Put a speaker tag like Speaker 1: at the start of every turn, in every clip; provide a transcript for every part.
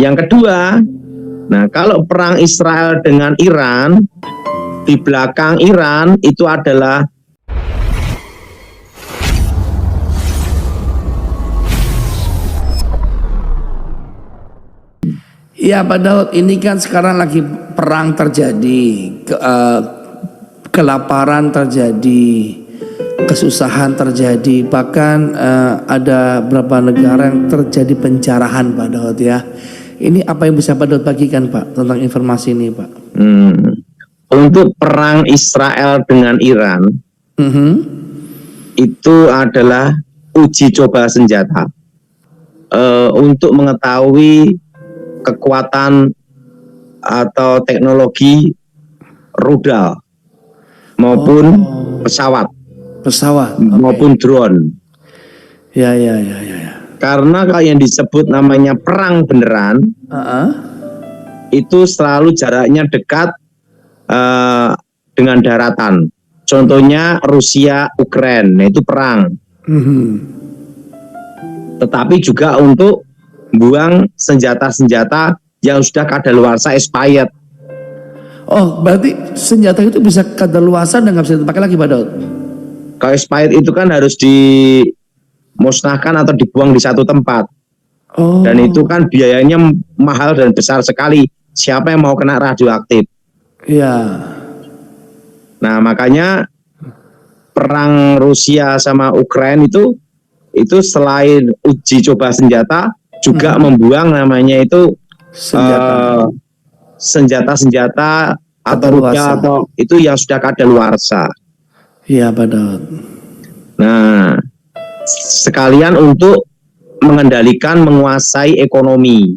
Speaker 1: yang kedua, nah kalau perang Israel dengan Iran, di belakang Iran itu adalah
Speaker 2: ya Pak Daud, ini kan sekarang lagi perang terjadi, kelaparan terjadi, kesusahan terjadi, bahkan ada beberapa negara yang terjadi pencarahan Pak Daud ya. Ini apa yang bisa Pak Daud bagikan Pak tentang informasi ini Pak?
Speaker 1: Untuk perang Israel dengan Iran itu adalah uji coba senjata untuk mengetahui kekuatan atau teknologi rudal maupun pesawat maupun drone.
Speaker 2: Ya.
Speaker 1: Karena kalau yang disebut namanya perang beneran, itu selalu jaraknya dekat dengan daratan. Contohnya Rusia Ukraina, itu perang. Tetapi juga untuk buang senjata-senjata yang sudah kadaluarsa expired.
Speaker 2: Oh, berarti senjata itu bisa kadaluarsa dan nggak bisa dipakai lagi Pak Daud?
Speaker 1: Kalau expired itu kan harus dimusnahkan atau dibuang di satu tempat. Dan itu kan biayanya mahal dan besar sekali. Siapa yang mau kena radioaktif?
Speaker 2: Iya.
Speaker 1: Nah, makanya perang Rusia sama Ukraina itu selain uji coba senjata juga membuang namanya itu senjata-senjata atau rudal atau itu yang sudah kadaluarsa.
Speaker 2: Iya, Pak Daud.
Speaker 1: Nah, sekalian untuk mengendalikan, menguasai ekonomi.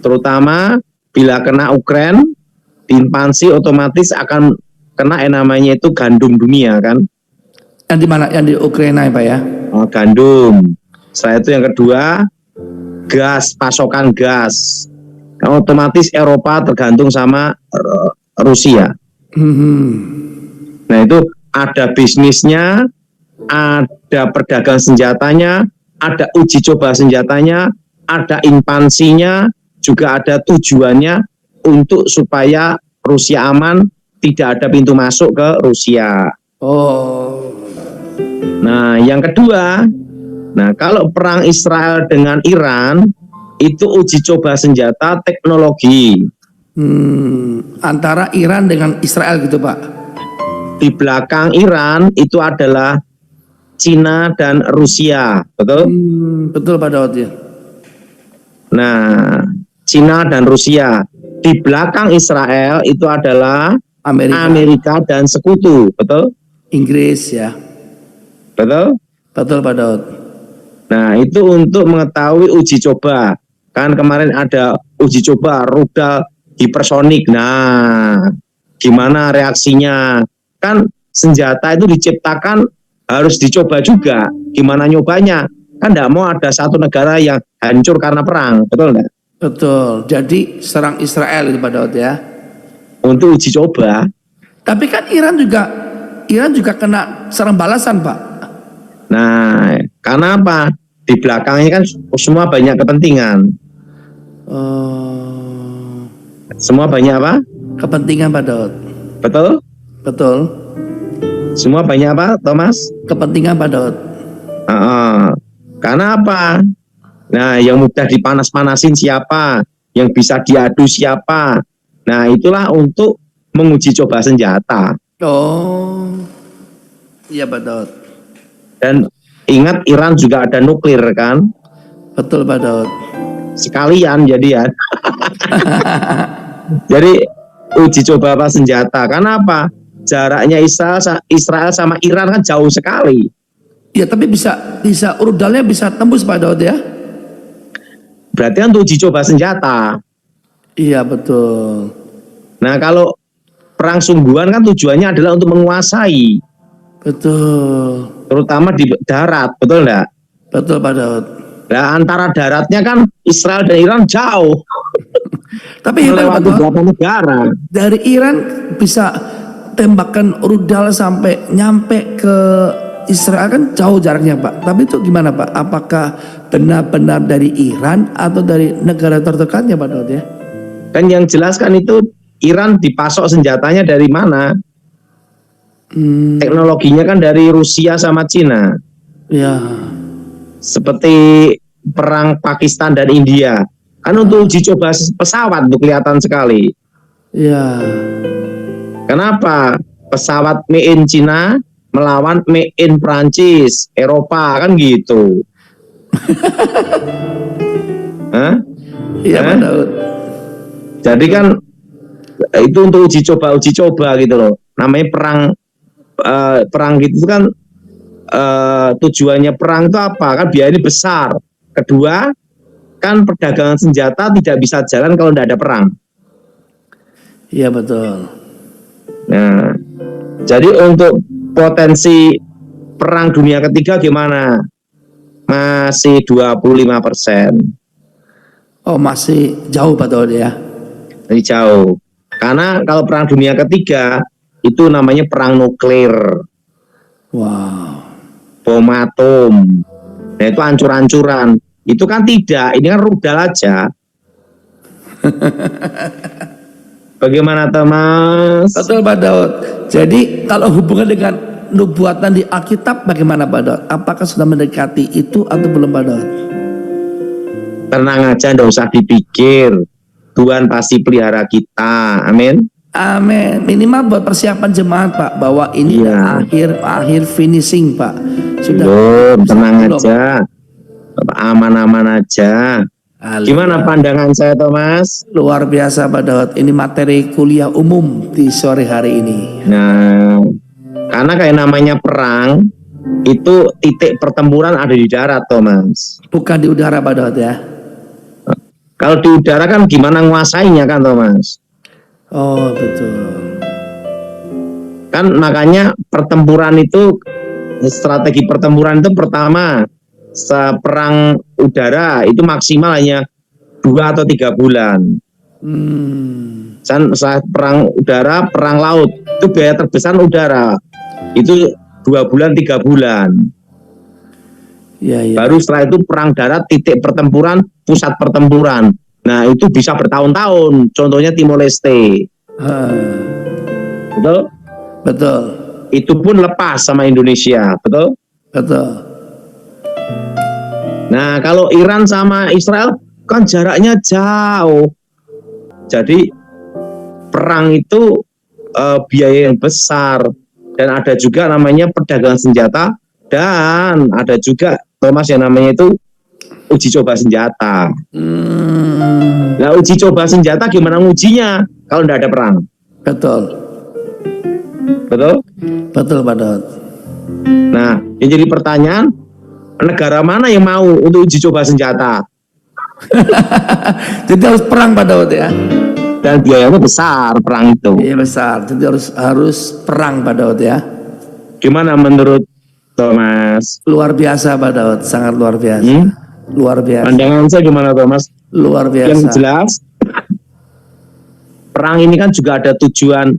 Speaker 1: Terutama bila kena Ukraina, invasi otomatis akan kena yang namanya itu gandum dunia kan.
Speaker 2: Yang di mana? Yang di Ukraina ya Pak ya?
Speaker 1: Gandum. Setelah itu yang kedua, gas, pasokan gas. Otomatis Eropa tergantung sama Rusia. Nah itu ada bisnisnya, ada perdagangan senjatanya, ada uji coba senjatanya, ada invasinya, juga ada tujuannya untuk supaya Rusia aman, tidak ada pintu masuk ke Rusia. Nah, yang kedua, nah kalau perang Israel dengan Iran itu uji coba senjata teknologi.
Speaker 2: Antara Iran dengan Israel gitu Pak.
Speaker 1: Di belakang Iran itu adalah Cina dan Rusia, betul?
Speaker 2: Betul Pak Daud ya.
Speaker 1: Nah, Cina dan Rusia. Di belakang Israel itu adalah Amerika dan sekutu, betul?
Speaker 2: Inggris ya.
Speaker 1: Betul?
Speaker 2: Betul Pak Daud.
Speaker 1: Nah, itu untuk mengetahui uji coba. Kan kemarin ada uji coba rudal hipersonik. Nah, gimana reaksinya? Kan senjata itu diciptakan harus dicoba juga. Gimana nyobanya? Kan tidak mau ada satu negara yang hancur karena perang, betul enggak?
Speaker 2: Betul. Jadi serang Israel itu Pak Daud ya.
Speaker 1: Untuk uji coba.
Speaker 2: Tapi kan Iran juga kena serang balasan Pak.
Speaker 1: Nah, karena apa? Di belakangnya kan semua banyak kepentingan. Semua banyak apa?
Speaker 2: Kepentingan Pak Daud.
Speaker 1: Betul?
Speaker 2: Betul.
Speaker 1: Semua banyak apa, Thomas?
Speaker 2: Kepentingan Pak Daud.
Speaker 1: Karena apa? Nah, yang mudah dipanas-panasin siapa? Yang bisa diadu siapa? Nah, itulah untuk menguji coba senjata.
Speaker 2: Iya Pak Daud.
Speaker 1: Dan ingat Iran juga ada nuklir kan?
Speaker 2: Betul Pak Daud.
Speaker 1: Sekalian jadi ya. Jadi uji coba apa senjata. Karena apa? Jaraknya Israel sama Iran kan jauh sekali.
Speaker 2: Ya tapi bisa rudalnya bisa tembus Pak Daud ya.
Speaker 1: Berarti kan untuk uji coba senjata.
Speaker 2: Iya betul.
Speaker 1: Nah kalau perang sungguhan kan tujuannya adalah untuk menguasai.
Speaker 2: Betul.
Speaker 1: Terutama di darat, betul enggak?
Speaker 2: Betul Pak Daud.
Speaker 1: Nah antara daratnya kan Israel dan Iran jauh.
Speaker 2: Tapi hebat Pak Daud.
Speaker 1: Negara.
Speaker 2: Dari Iran bisa tembakan rudal sampai nyampe ke Israel kan jauh jaraknya Pak. Tapi itu gimana Pak? Apakah benar-benar dari Iran atau dari negara terdekatnya Pak Daud ya?
Speaker 1: Kan yang jelaskan itu Iran dipasok senjatanya dari mana? Teknologinya kan dari Rusia sama Cina.
Speaker 2: Ya.
Speaker 1: Seperti perang Pakistan dan India. Kan untuk uji coba pesawat tuh kelihatan sekali.
Speaker 2: Ya.
Speaker 1: Kenapa? Pesawat made in Cina melawan made in Prancis, Eropa, kan gitu. Hah?
Speaker 2: Iya Pak Daud.
Speaker 1: Jadi kan itu untuk uji coba gitu loh. Namanya perang gitu kan, tujuannya perang itu apa? Kan biayanya besar. Kedua, kan perdagangan senjata tidak bisa jalan kalau tidak ada perang.
Speaker 2: Iya betul.
Speaker 1: Nah, jadi untuk potensi perang dunia ketiga gimana? Masih 25%.
Speaker 2: Oh masih jauh Pak Daud ya?
Speaker 1: Masih jauh. Karena kalau perang dunia ketiga itu namanya perang nuklir.
Speaker 2: Wow.
Speaker 1: Bom atom. Nah itu hancur-hancuran. Itu kan tidak, ini kan rudal aja. Bagaimana Thomas?
Speaker 2: Betul Pak Daud. Jadi kalau hubungan dengan nubuatan di Alkitab bagaimana Pak Daud? Apakah sudah mendekati itu atau belum Pak Daud?
Speaker 1: Tenang aja, nggak usah dipikir. Tuhan pasti pelihara kita. Amin.
Speaker 2: Amin. Minimal buat persiapan jemaat Pak, bahwa ini
Speaker 1: Iya.
Speaker 2: akhir finishing Pak. Sudah.
Speaker 1: Belum, tenang
Speaker 2: belum.
Speaker 1: aja. Aman-aman aja. Gimana pandangan saya Thomas?
Speaker 2: Luar biasa Pak Daud. Ini materi kuliah umum di sore hari ini.
Speaker 1: Nah, karena kayak namanya perang, itu titik pertempuran ada di darat Thomas.
Speaker 2: Bukan di udara Pak Daud ya.
Speaker 1: Kalau di udara kan gimana nguasainya kan Thomas?
Speaker 2: Oh betul.
Speaker 1: Kan makanya pertempuran itu, strategi pertempuran itu pertama, perang udara itu maksimal hanya 2 atau 3 bulan. Saat perang udara, perang laut itu biaya terbesar udara itu 2 bulan 3 bulan.
Speaker 2: Ya, ya.
Speaker 1: Baru setelah itu perang darat, titik pertempuran, pusat pertempuran. Nah itu bisa bertahun-tahun. Contohnya Timor Leste. Betul?
Speaker 2: Betul.
Speaker 1: Itu pun lepas sama Indonesia. Betul?
Speaker 2: Betul.
Speaker 1: Nah kalau Iran sama Israel kan jaraknya jauh. Jadi perang itu biaya yang besar. Dan ada juga namanya perdagangan senjata. Dan ada juga Thomas yang namanya itu uji coba senjata. Nah uji coba senjata gimana ngujinya kalau tidak ada perang?
Speaker 2: Betul.
Speaker 1: Betul?
Speaker 2: Betul Pak Daud.
Speaker 1: Nah yang jadi pertanyaan, negara mana yang mau untuk uji coba senjata?
Speaker 2: Jadi harus perang Pak Daud ya.
Speaker 1: Dan biayanya besar perang itu.
Speaker 2: Iya besar. Jadi harus perang Pak Daud ya.
Speaker 1: Gimana menurut Thomas?
Speaker 2: Luar biasa Pak Daud, sangat luar biasa. Luar biasa.
Speaker 1: Pandangan saya gimana Thomas?
Speaker 2: Luar biasa.
Speaker 1: Yang jelas perang ini kan juga ada tujuan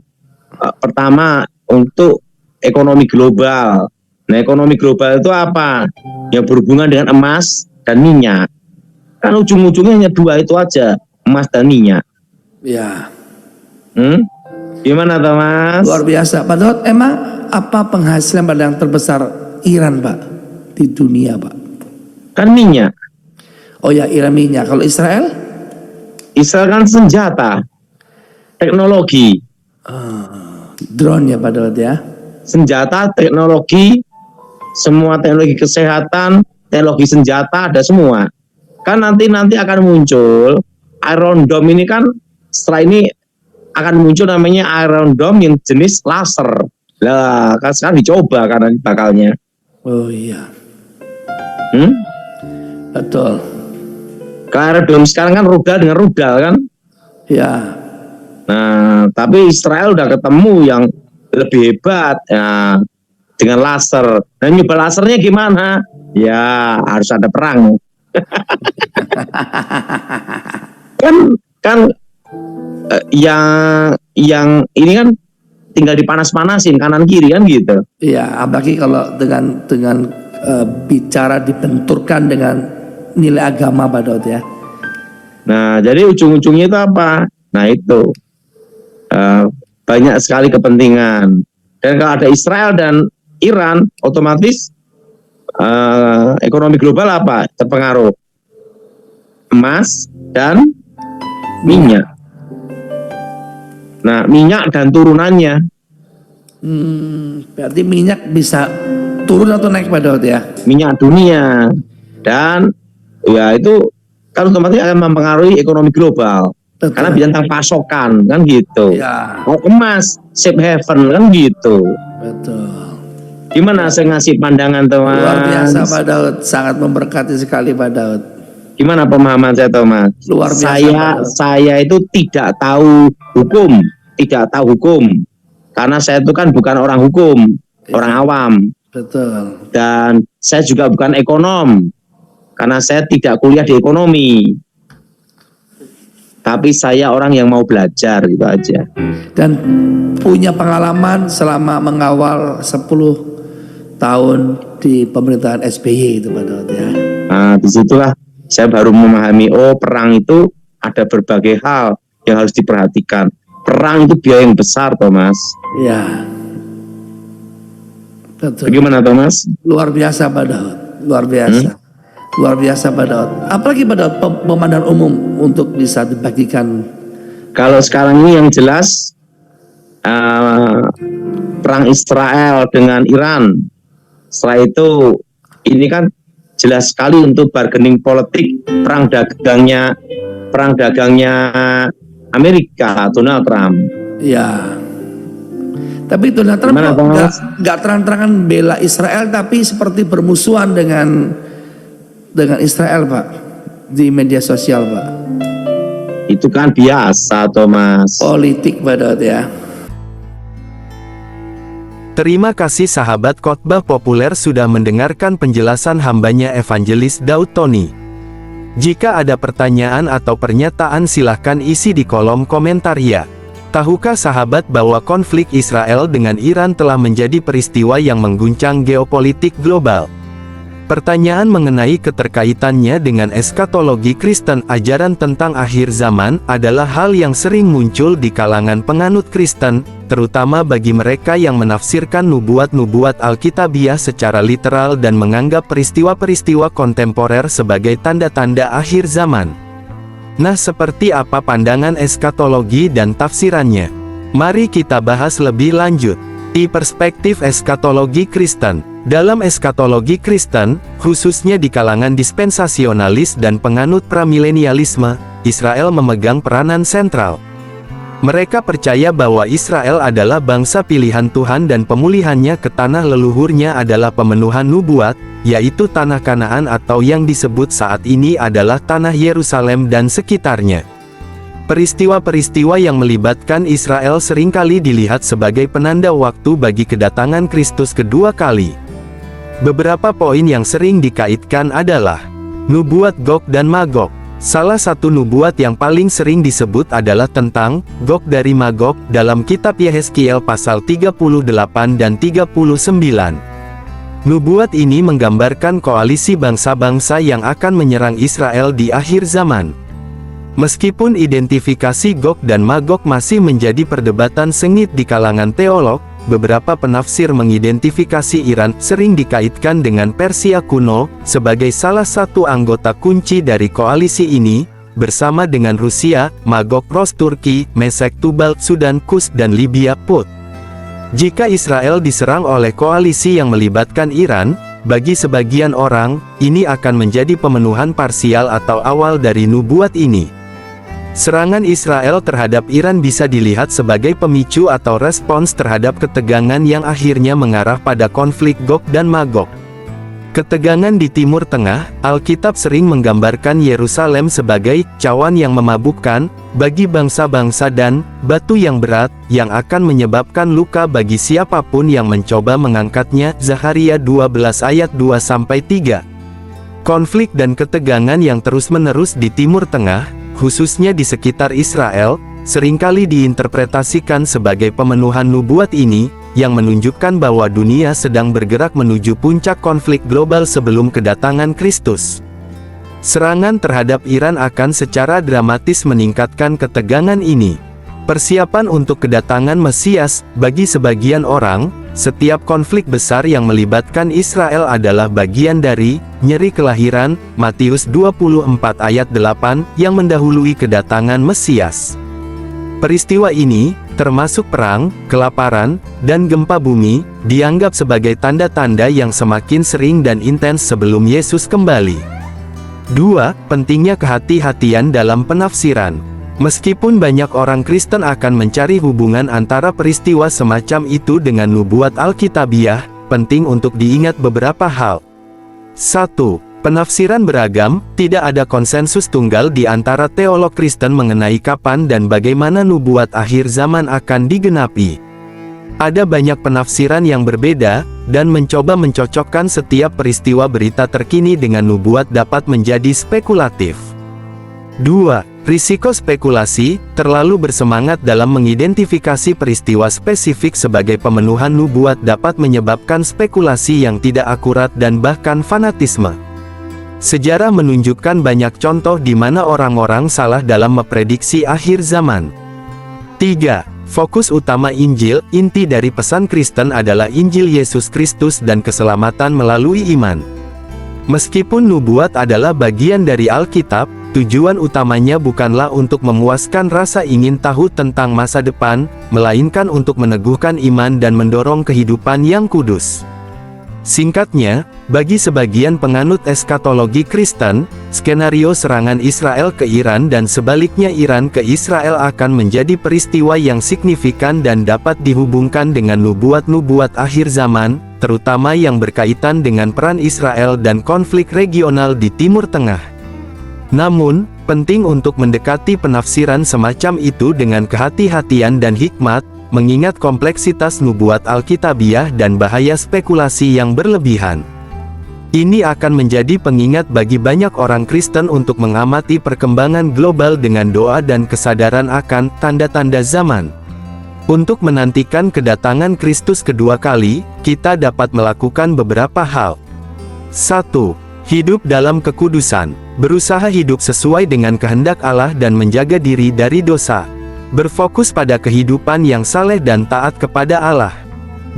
Speaker 1: pertama untuk ekonomi global. Nah ekonomi global itu apa? Yang berhubungan dengan emas dan minyak. Kan ujung-ujungnya hanya 2 itu aja, emas dan minyak.
Speaker 2: Ya.
Speaker 1: Gimana Thomas?
Speaker 2: Luar biasa Pak Daud. Emang apa penghasilan yang terbesar Iran Pak di dunia Pak?
Speaker 1: Kan minyak.
Speaker 2: Oh ya Iran minyak. Kalau Israel?
Speaker 1: Israel kan senjata, teknologi.
Speaker 2: Drone ya Pak Daud ya.
Speaker 1: Senjata, teknologi, semua teknologi kesehatan, teknologi senjata ada semua. Kan nanti akan muncul Iron Dome ini kan, setelah ini akan muncul namanya Iron Dome yang jenis laser. Lah kan sekarang dicoba karena bakalnya.
Speaker 2: Oh iya. Betul.
Speaker 1: Karena Iron Dome sekarang kan rudal dengan rudal kan.
Speaker 2: Ya.
Speaker 1: Nah tapi Israel udah ketemu yang lebih hebat ya, dengan laser. Nah nyoba lasernya gimana? Ya harus ada perang. kan yang ini kan tinggal dipanas-panasin kanan kiri kan gitu.
Speaker 2: Iya, apalagi kalau dengan bicara dibenturkan dengan nilai agama Pak Daud ya.
Speaker 1: Nah, jadi ujung-ujungnya itu apa? Nah itu banyak sekali kepentingan. Dan kalau ada Israel dan Iran, otomatis ekonomi global apa? Terpengaruh emas dan minyak. Nah, minyak dan turunannya.
Speaker 2: Berarti minyak bisa turun atau naik Pak Daud ya?
Speaker 1: Minyak dunia. Dan ya itu kan otomatis akan mempengaruhi ekonomi global.
Speaker 2: Betul.
Speaker 1: Karena bintang pasokan kan gitu.
Speaker 2: Ya.
Speaker 1: Oh, emas, safe haven kan gitu.
Speaker 2: Betul.
Speaker 1: Gimana saya ngasih pandangan Thomas?
Speaker 2: Luar biasa Pak Daud, sangat memberkati sekali Pak Daud.
Speaker 1: Gimana pemahaman saya Thomas?
Speaker 2: Luar biasa, Pak Daud.
Speaker 1: Saya itu tidak tahu hukum. Karena saya itu kan bukan orang hukum, orang awam.
Speaker 2: Betul.
Speaker 1: Dan saya juga bukan ekonom. Karena saya tidak kuliah di ekonomi. Tapi saya orang yang mau belajar gitu aja.
Speaker 2: Dan punya pengalaman selama mengawal 10 tahun di pemerintahan SBY itu Pak Daud ya.
Speaker 1: Nah, disitulah saya baru memahami, oh perang itu ada berbagai hal yang harus diperhatikan. Perang itu biaya yang besar, Thomas.
Speaker 2: Ya. Betul.
Speaker 1: Bagaimana, Thomas?
Speaker 2: Luar biasa Pak Daud, luar biasa. Luar biasa Pak Daud. Apalagi Pak Daud pemandangan umum untuk bisa dibagikan.
Speaker 1: Kalau sekarang ini yang jelas perang Israel dengan Iran. Setelah itu ini kan jelas sekali untuk bargaining politik perang dagangnya Amerika, Donald Trump.
Speaker 2: Ya. Tapi Donald Trump nggak terang-terangan bela Israel, tapi seperti bermusuhan dengan Israel Pak di media sosial Pak.
Speaker 1: Itu kan biasa Thomas.
Speaker 2: Politik Pak Daud ya.
Speaker 3: Terima kasih sahabat khotbah populer sudah mendengarkan penjelasan hambanya Evangelis Daud Tony. Jika ada pertanyaan atau pernyataan silahkan isi di kolom komentar ya. Tahukah sahabat bahwa konflik Israel dengan Iran telah menjadi peristiwa yang mengguncang geopolitik global? Pertanyaan mengenai keterkaitannya dengan eskatologi Kristen, ajaran tentang akhir zaman, adalah hal yang sering muncul di kalangan penganut Kristen, terutama bagi mereka yang menafsirkan nubuat-nubuat Alkitabiah secara literal dan menganggap peristiwa-peristiwa kontemporer sebagai tanda-tanda akhir zaman. Nah, seperti apa pandangan eskatologi dan tafsirannya? Mari kita bahas lebih lanjut. Di perspektif eskatologi Kristen, dalam eskatologi Kristen, khususnya di kalangan dispensasionalis dan penganut premilenialisme, Israel memegang peranan sentral. Mereka percaya bahwa Israel adalah bangsa pilihan Tuhan dan pemulihannya ke tanah leluhurnya adalah pemenuhan nubuat, yaitu tanah Kanaan atau yang disebut saat ini adalah tanah Yerusalem dan sekitarnya. Peristiwa-peristiwa yang melibatkan Israel seringkali dilihat sebagai penanda waktu bagi kedatangan Kristus kedua kali. Beberapa poin yang sering dikaitkan adalah nubuat Gog dan Magog. Salah satu nubuat yang paling sering disebut adalah tentang Gog dari Magog dalam kitab Yehezkiel pasal 38 dan 39. Nubuat ini menggambarkan koalisi bangsa-bangsa yang akan menyerang Israel di akhir zaman. Meskipun identifikasi Gog dan Magog masih menjadi perdebatan sengit di kalangan teolog, beberapa penafsir mengidentifikasi Iran sering dikaitkan dengan Persia kuno sebagai salah satu anggota kunci dari koalisi ini, bersama dengan Rusia, Magog Ros Turki, Mesek Tubal, Sudan Kus dan Libya Put. Jika Israel diserang oleh koalisi yang melibatkan Iran, bagi sebagian orang, ini akan menjadi pemenuhan parsial atau awal dari nubuat ini. Serangan Israel terhadap Iran bisa dilihat sebagai pemicu atau respons terhadap ketegangan yang akhirnya mengarah pada konflik Gog dan Magog. Ketegangan di Timur Tengah, Alkitab sering menggambarkan Yerusalem sebagai cawan yang memabukkan bagi bangsa-bangsa dan batu yang berat yang akan menyebabkan luka bagi siapapun yang mencoba mengangkatnya. Zakharia 12 ayat 2-3. Konflik dan ketegangan yang terus-menerus di Timur Tengah, khususnya di sekitar Israel, seringkali diinterpretasikan sebagai pemenuhan nubuat ini, yang menunjukkan bahwa dunia sedang bergerak menuju puncak konflik global sebelum kedatangan Kristus. Serangan terhadap Iran akan secara dramatis meningkatkan ketegangan ini. Persiapan untuk kedatangan Mesias, bagi sebagian orang, setiap konflik besar yang melibatkan Israel adalah bagian dari nyeri kelahiran, Matius 24 ayat 8, yang mendahului kedatangan Mesias. Peristiwa ini, termasuk perang, kelaparan, dan gempa bumi, dianggap sebagai tanda-tanda yang semakin sering dan intens sebelum Yesus kembali. 2. Pentingnya kehati-hatian dalam penafsiran. Meskipun banyak orang Kristen akan mencari hubungan antara peristiwa semacam itu dengan nubuat Alkitabiah, penting untuk diingat beberapa hal. 1. Penafsiran beragam, tidak ada konsensus tunggal di antara teolog Kristen mengenai kapan dan bagaimana nubuat akhir zaman akan digenapi. Ada banyak penafsiran yang berbeda, dan mencoba mencocokkan setiap peristiwa berita terkini dengan nubuat dapat menjadi spekulatif. 2. Risiko spekulasi, terlalu bersemangat dalam mengidentifikasi peristiwa spesifik sebagai pemenuhan nubuat dapat menyebabkan spekulasi yang tidak akurat dan bahkan fanatisme. Sejarah menunjukkan banyak contoh di mana orang-orang salah dalam memprediksi akhir zaman. 3. Fokus utama Injil, inti dari pesan Kristen adalah Injil Yesus Kristus dan keselamatan melalui iman. Meskipun nubuat adalah bagian dari Alkitab, tujuan utamanya bukanlah untuk memuaskan rasa ingin tahu tentang masa depan, melainkan untuk meneguhkan iman dan mendorong kehidupan yang kudus. Singkatnya, bagi sebagian penganut eskatologi Kristen, skenario serangan Israel ke Iran dan sebaliknya Iran ke Israel akan menjadi peristiwa yang signifikan dan dapat dihubungkan dengan nubuat-nubuat akhir zaman, terutama yang berkaitan dengan peran Israel dan konflik regional di Timur Tengah. Namun, penting untuk mendekati penafsiran semacam itu dengan kehati-hatian dan hikmat, mengingat kompleksitas nubuat Alkitabiah dan bahaya spekulasi yang berlebihan. Ini akan menjadi pengingat bagi banyak orang Kristen untuk mengamati perkembangan global dengan doa dan kesadaran akan tanda-tanda zaman. Untuk menantikan kedatangan Kristus kedua kali, kita dapat melakukan beberapa hal. 1. Hidup dalam kekudusan. Berusaha hidup sesuai dengan kehendak Allah dan menjaga diri dari dosa. Berfokus pada kehidupan yang saleh dan taat kepada Allah.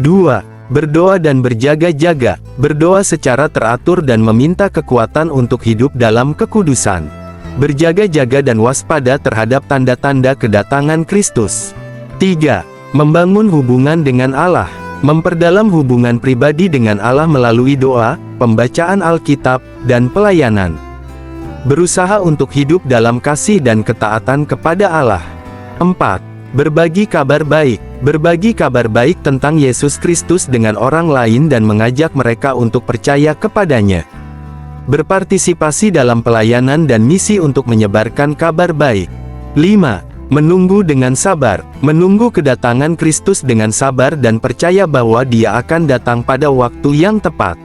Speaker 3: 2. Berdoa dan berjaga-jaga. Berdoa secara teratur dan meminta kekuatan untuk hidup dalam kekudusan. Berjaga-jaga dan waspada terhadap tanda-tanda kedatangan Kristus. 3. Membangun hubungan dengan Allah. Memperdalam hubungan pribadi dengan Allah melalui doa, pembacaan Alkitab, dan pelayanan. Berusaha untuk hidup dalam kasih dan ketaatan kepada Allah. 4. Berbagi kabar baik. Berbagi kabar baik tentang Yesus Kristus dengan orang lain dan mengajak mereka untuk percaya kepadanya. Berpartisipasi dalam pelayanan dan misi untuk menyebarkan kabar baik. 5. Menunggu dengan sabar. Menunggu kedatangan Kristus dengan sabar dan percaya bahwa Dia akan datang pada waktu yang tepat.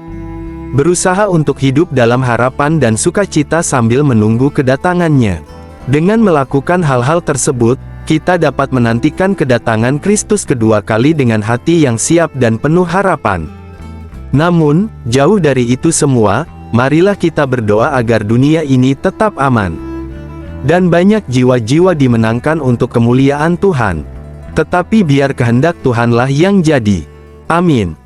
Speaker 3: Berusaha untuk hidup dalam harapan dan sukacita sambil menunggu kedatangannya. Dengan melakukan hal-hal tersebut, kita dapat menantikan kedatangan Kristus kedua kali dengan hati yang siap dan penuh harapan. Namun, jauh dari itu semua, marilah kita berdoa agar dunia ini tetap aman. Dan banyak jiwa-jiwa dimenangkan untuk kemuliaan Tuhan. Tetapi biar kehendak Tuhanlah yang jadi. Amin.